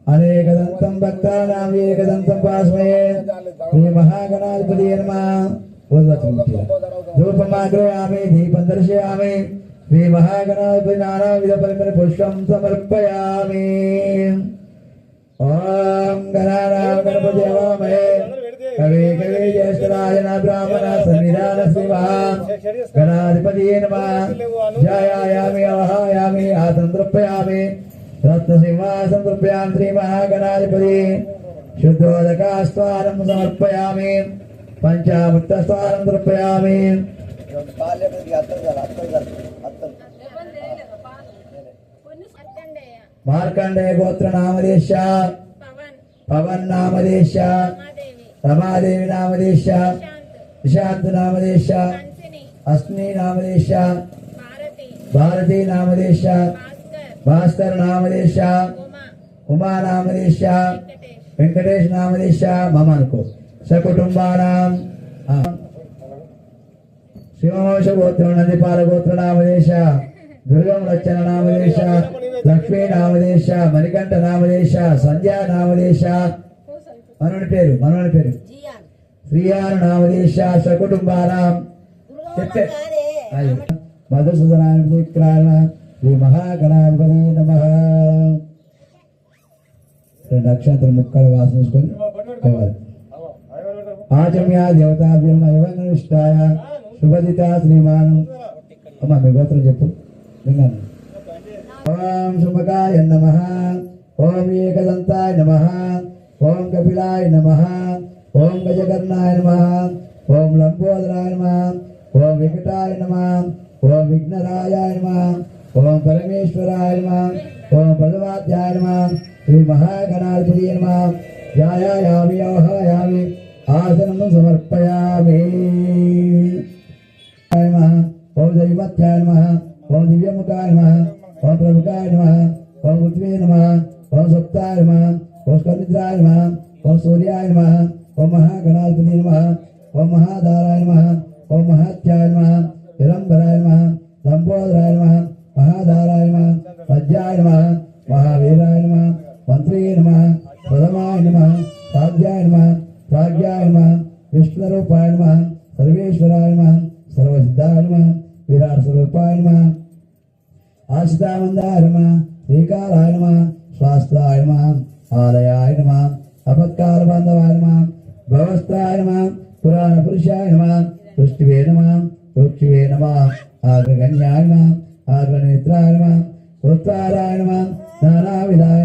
अनेकदन्तं भक्तानां एकदन्तं पास्महे श्री महागणाधिपतये नमः। धूपमाग्रयामि दीपं दर्शयामि श्री महागणाधिपति नानाविध परिमल पुष्पं समर्पयामि। ओम गणानां गणपति हवामहे कवे कवे ज्येष्ठराज ब्राह्मण सन्निधान श्री महागणाधिपतये नमः। ध्यायामि आवाहयामि आसनद्रव्यामि रत्नसिंहासनं द्रव्यामि श्री महागणाधिपति शुद्धोदकास्वानं समर्पयामि पंचामृतस्वानं द्रव्यामि। मार्कंडेय गोत्र नामदेश पवन नामदेश रमादेवी नामदेश निशांत नामदेश अस्नि नामदेश भारती नामदेश भास्कर नामदेश उमा नामदेश वेंकटेश नामदेश ममनको सकुटुंबानां शिववंश गोत्र नदीपाल गोत्र नामदेश दुर्गम रचन नामदेश लक्ष्मी नामदेश मणिकंठ नामदेश संध्या नामदेश मनोनि पेरु श्रीयान नामदेश सकुटुंबानां मधुसूदनाय श्री महागणाधिपति नमः। नक्षत्र मुक्कड़ वासुस्कुल आचम्या देवताभ्यम एवं निष्ठाय शुभदिता श्रीमान अम्मा मी गोत्र చెప్పు విన్నాను। ओम शुभकाय नमः ओम एकदंताय नमः ओम कपिलाय नमः ओम गजकर्णाय नमः ओम लंबोदराय नमः ओम विकटाय नमः ओम विघ्नरायाय नमः ओम परमेश्वराय नमः ओम बलवाद्याय नमः श्री महागणाधिपतये नमः। ध्यायामि आवाहयामि आसनं समर्पयामि। ओम दैवत्याय नमः ओम दिव्यमुखाय नमः ओम प्रमुखाय नमः ओम पृथ्वी नमः ओम सप्ताय नमः ओम स्कंदिद्राय नमः ओम सूर्याय नमः ओम महागणाधिपतये नमः ओम महाधाराय नमः ओम महात्याय नमः हिरंबराय नमः लंबोदराय नमः महाधाराय नमः वज्राय नमः महावीराय नमः मंत्री नमः प्रथमाय नमः साध्याय नमः प्राज्ञाय नमः विष्णुरूपाय नमः सर्वेश्वराय नमः सर्वसिद्धाय नमः विराट स्वरूपाय नमः आशितामन्दाय नमः श्रीकाराय नमः स्वास्थाय नमः आलयाय